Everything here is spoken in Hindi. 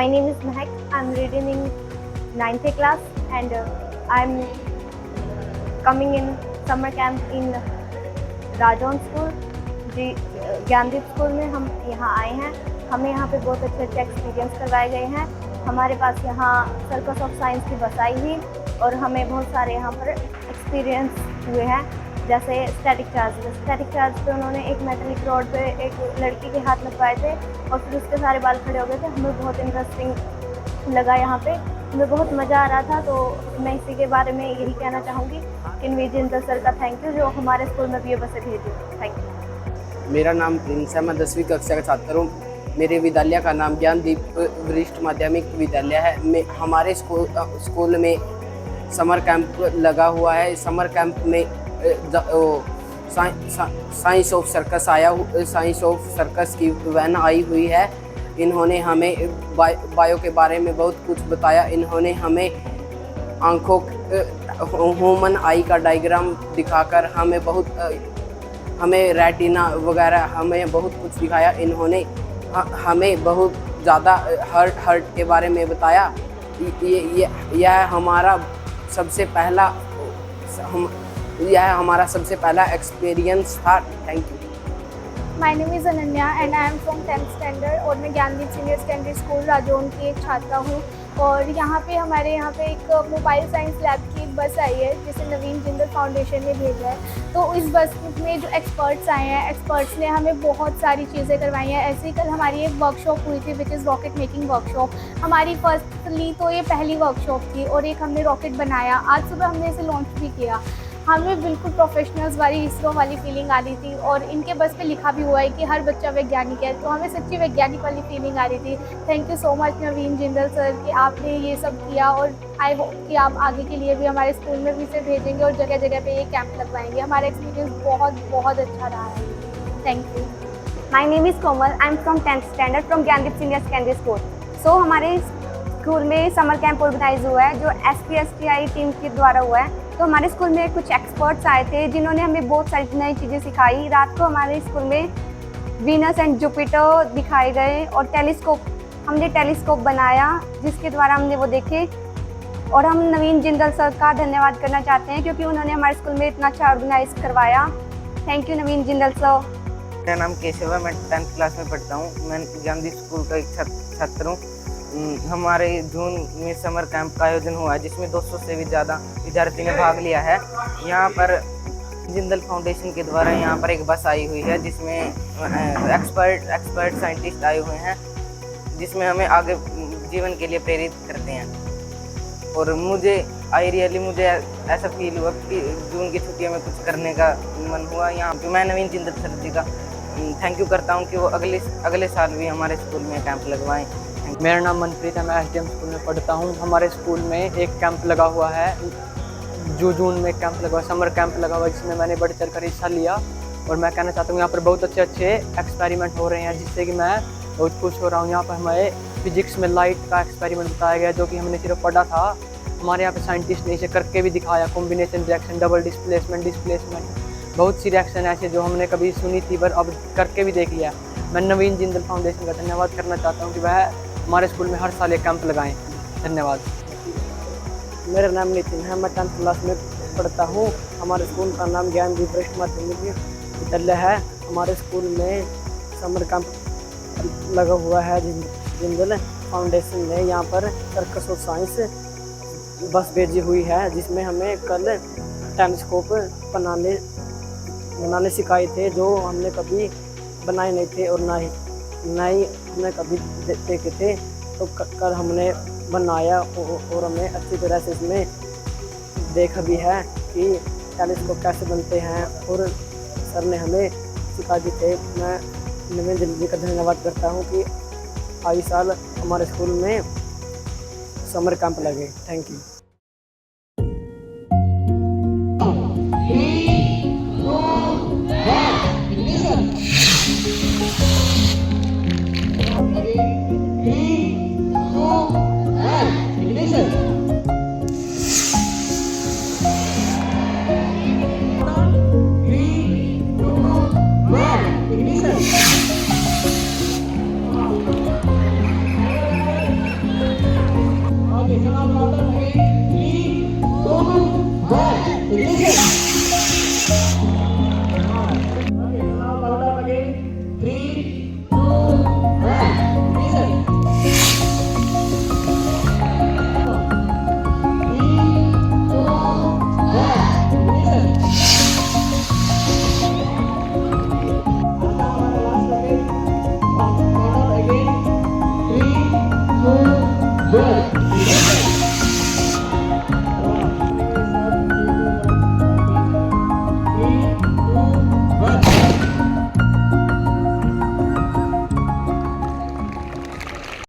My name is Mehak. I'm reading in 9th class and I'm coming in summer camp in Rajaun school जी ज्ञानदीप स्कूल में हम यहाँ आए हैं। हमें यहाँ पे बहुत अच्छे अच्छे एक्सपीरियंस करवाए गए हैं। हमारे पास यहाँ सर्कस ऑफ साइंस की बस आई थी और हमें बहुत सारे यहाँ पर एक्सपीरियंस हुए हैं। जैसे स्टैटिक चार्ज पे उन्होंने एक मेटलिक रॉड पे एक लड़की के हाथ लगवाए थे और फिर उसके सारे बाल खड़े हो गए थे। हमें बहुत इंटरेस्टिंग लगा यहाँ पे, हमें बहुत मज़ा आ रहा था। तो मैं इसी के बारे में यही कहना चाहूँगी कि नवीन जिंदल सर का थैंक यू जो हमारे स्कूल में भी ये बसें भेजी। Thank you. मेरा नाम प्रिंस है, मैं 10वीं कक्षा का छात्र हूँ। मेरे विद्यालय का नाम ज्ञानदीप वरिष्ठ माध्यमिक विद्यालय है। मैं हमारे स्कूल में समर कैंप लगा हुआ है। समर कैंप में साइंस ऑफ सर्कस की वैन आई हुई है। इन्होंने हमें बायो के बारे में बहुत कुछ बताया। इन्होंने हमें आँखों ह्यूमन आई का डायग्राम दिखाकर हमें रेटिना वगैरह हमें बहुत कुछ दिखाया। इन्होंने हमें बहुत ज़्यादा हर्ट के बारे में बताया। यह हमारा सबसे पहला एक्सपीरियंस था। Thank you. My name is Ananya and I am from 10th standard और मैं Gyandeep senior secondary school Rajaun की एक छात्रा हूँ। और हमारे यहाँ पे एक मोबाइल साइंस लैब की एक बस आई है जिसे नवीन जिंदल फाउंडेशन ने भेजा है। तो इस बस में जो एक्सपर्ट्स आए हैं, एक्सपर्ट्स ने हमें बहुत सारी चीज़ें करवाई हैं। ऐसे ही कल हमारी एक वर्कशॉप हुई थी which is rocket making workshop. हमारी फर्स्टली तो ये पहली वर्कशॉप थी और एक हमने रॉकेट बनाया। आज सुबह हमने इसे लॉन्च भी किया। हमें बिल्कुल प्रोफेशनल्स वाली इसरो वाली फीलिंग आ रही थी और इनके बस पे लिखा भी हुआ है कि हर बच्चा वैज्ञानिक है। तो हमें सच्ची वैज्ञानिक वाली फीलिंग आ रही थी। Thank you so much Naveen Jindal sir कि आपने ये सब किया और आई होप कि आप आगे के लिए भी हमारे स्कूल में भी इसे भेजेंगे और जगह जगह पे ये कैंप लगवाएंगे। हमारा एक्सपीरियंस बहुत अच्छा रहा है। Thank you. My name is Komal. I am from 10th standard from Gyandeep senior secondary school. So हमारे स्कूल में समर कैंप ऑर्गेनाइज हुआ है जो SPSTI टीम के द्वारा हुआ है। तो हमारे स्कूल में कुछ एक्सपर्ट्स आए थे जिन्होंने हमें बहुत सारी नई चीज़ें सिखाई। रात को हमारे स्कूल में वीनस एंड जुपिटर दिखाए गए और हमने टेलीस्कोप बनाया जिसके द्वारा हमने वो देखे। और हम नवीन जिंदल सर का धन्यवाद करना चाहते हैं क्योंकि उन्होंने हमारे स्कूल में इतना अच्छा ऑर्गेनाइज करवाया। Thank you Naveen Jindal sir. मेरा नाम केशव है, मैं 10th क्लास में पढ़ता हूँ। मैं ज्ञानदीप स्कूल का एक छात्र हूँ। हमारे जून में समर कैंप का आयोजन हुआ है जिसमें 200 से भी ज़्यादा विद्यार्थी ने भाग लिया है। यहाँ पर जिंदल फाउंडेशन के द्वारा यहाँ पर एक बस आई हुई है जिसमें एक्सपर्ट साइंटिस्ट आए हुए हैं जिसमें हमें आगे जीवन के लिए प्रेरित करते हैं। और मुझे ऐसा फील हुआ कि जून की छुट्टियों में कुछ करने का मन हुआ। यहाँ पे मैं नवीन जिंदल सर जी का थैंक यू करता हूँ कि वो अगले साल भी हमारे स्कूल में कैंप लगवाएं। मेरा नाम मनप्रीत है, मैं SDM स्कूल में पढ़ता हूँ। हमारे स्कूल में एक कैंप लगा हुआ है जून में कैंप लगा हुआ, समर कैंप लगा हुआ है जिसमें मैंने बढ़ चढ़ कर हिस्सा लिया। और मैं कहना चाहता हूँ यहाँ पर बहुत अच्छे एक्सपेरिमेंट हो रहे हैं जिससे कि मैं बहुत खुश हो रहा हूँ। यहाँ पर हमें फिजिक्स में लाइट का एक्सपेरिमेंट बताया गया जो कि हमने सिर्फ पढ़ा था। हमारे यहाँ पे साइंटिस्ट ने इसे करके भी दिखाया, कॉम्बिनेशन रिएक्शन, डबल डिस्प्लेसमेंट, बहुत सी रिएक्शन ऐसे जो हमने कभी सुनी थी पर अब करके भी देख लिया। मैं नवीन जिंदल फाउंडेशन का धन्यवाद करना चाहता हूँ कि वह हमारे स्कूल में हर साल एक कैंप लगाएं। धन्यवाद। मेरा नाम नितिन है, मैं 10th क्लास में पढ़ता हूँ। हमारे स्कूल का नाम ज्ञानदीप वरिष्ठ माध्यमिक विद्यालय है। हमारे स्कूल में समर कैंप लगा हुआ है जिंदल फाउंडेशन ने यहाँ पर सर्कस ऑफ साइंस बस भेजी हुई है जिसमें हमें कल टेलीस्कोप बनाने सिखाए थे जो हमने कभी बनाए नहीं थे और ना ही हमने कभी देखे थे। तो कल हमने बनाया और हमें अच्छी तरह से इसमें देखा भी है कि टेलीस्कोप कैसे बनते हैं और सर ने हमें सिखा दिए थे। मैं नवीन जिंदल जी का धन्यवाद करता हूँ कि आगे साल हमारे स्कूल में समर कैंप लगे। Thank you.